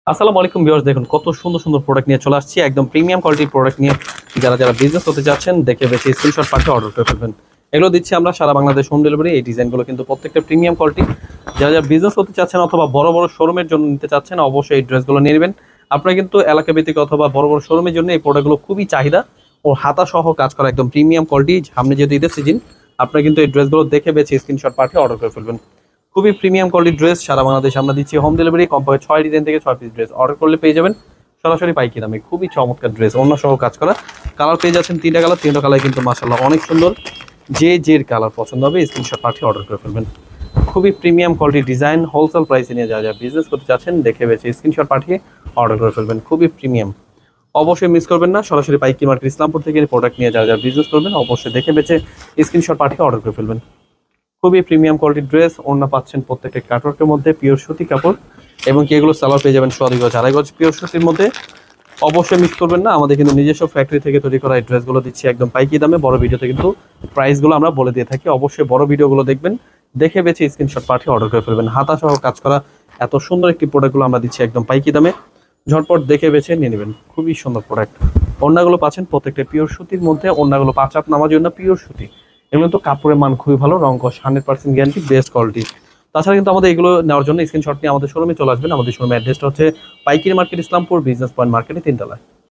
আসসালামু আলাইকুম ভিউয়ার্স, দেখুন কত সুন্দর সুন্দর প্রোডাক্ট নিয়ে চলে আসছি। একদম প্রিমিয়াম কোয়ালিটির প্রোডাক্ট নিয়ে যারা যারা বিজনেস করতে যাচ্ছেন দেখে বেশি স্ক্রিনশট পাঠিয়ে অর্ডার করে ফেলবেন। এগুলো দিচ্ছি আমরা সারা বাংলাদেশ হোম ডেলিভারি। এই ডিজাইনগুলো কিন্তু প্রত্যেকটা প্রিমিয়াম কোয়ালিটি। যারা যারা বিজনেস করতে চাচ্ছেন অথবা বড় বড় শোরুমের জন্য নিতে চাচ্ছেন অবশ্যই এই ড্রেসগুলো নিয়ে নেবেন। আপনারা কিন্তু এলাকা ভিত্তিক অথবা বড় বড় শোরুমের জন্য এই প্রোডাক্টগুলো খুবই চাহিদা ও হাতা সহ কাজ করা একদম প্রিমিয়াম কোয়ালিটি। সামনে যেহেতু ঈদের সিজন, আপনারা কিন্তু এই ড্রেসগুলো দেখে বেছে স্ক্রিনশট পাঠিয়ে অর্ডার করে ফেলবেন। খুবই প্রিমিয়াম কোয়ালিটির ড্রেস, সারা বাংলাদেশে আমরা দিচ্ছি হোম ডেলিভারি। কমপক্ষে 6 ডিজাইন থেকে 6 পিস ড্রেস অর্ডার করলে পেয়ে যাবেন সরাসরি পাইকারি দামে। খুবই চমৎকার ড্রেস, অন্য সহ কাজ করা। কালার পেয়ে যাচ্ছেন তিনটা কালার, তিনটা কালার কিন্তু মাশাআল্লাহ অনেক সুন্দর। যে যে কালার পছন্দ হবে স্ক্রিনশট পাঠিয়ে অর্ডার করে ফেলবেন। খুবই প্রিমিয়াম কোয়ালিটির ডিজাইন, হোলসেল প্রাইসে নিয়ে যা যা বিজনেস করতে চাচ্ছেন দেখে বেছে স্ক্রিনশট পাঠিয়ে অর্ডার করে ফেলবেন। খুবই প্রিমিয়াম, অবশ্যই মিস করবেন না। সরাসরি পাইকারি মার্কেট ইসলামপুর থেকে প্রোডাক্ট নিয়ে যা যা বিজনেস করবেন অবশ্যই দেখে বেছে স্ক্রিনশট পাঠিয়ে অর্ডার করে ফেলবেন। খুবই প্রিমিয়াম কোয়ালিটির ড্রেস, ওড়না পাচ্ছেন প্রত্যেকটা কাটওয়ার্কের মধ্যে পিওর সুতি কাপড়, এবং কি এগুলো সালোয়ার পেয়ে যাবেন 2 গজ 2.5 গজ পিওর সুতির মধ্যে। অবশ্যই মিস করবেন না, আমাদের কিন্তু নিজস্ব ফ্যাক্টরি থেকে তৈরি করা এই ড্রেসগুলো দিচ্ছি একদম পাইকারি দামে। বড় ভিডিওতে কিন্তু প্রাইসগুলো আমরা বলে দিয়ে থাকি, অবশ্যই বড় ভিডিওগুলো দেখবেন, দেখে বেছে স্ক্রিনশট পাঠিয়ে অর্ডার করে ফেলবেন। হাতা সহ কাজ করা এত সুন্দর একটি প্রোডাক্টগুলো আমরা দিচ্ছি একদম পাইকারি দামে। ঝটপট দেখে বেছে নিয়ে নেবেন, খুবই সুন্দর প্রোডাক্ট। ওড়নাগুলো পাচ্ছেন প্রত্যেকটা পিওর সুতির মধ্যে, ওড়নাগুলো 5 হাত নামার জন্য পিওর সুতি। এগুলো তো কাপড়ের মান খুবই ভালো, রং কস 100% গ্যারান্টি, বেস্ট কোয়ালিটি। তাছাড়া কিন্তু আমাদের এগুলো নেওয়ার জন্য স্ক্রিনশট নিয়ে আমাদের শোরুমে চলে আসবেন। আমাদের শোরুমের অ্যাড্রেসটা হচ্ছে পাইকারি মার্কেট ইসলামপুর, বিজনেস পয়েন্ট মার্কেটে 3 তলায়।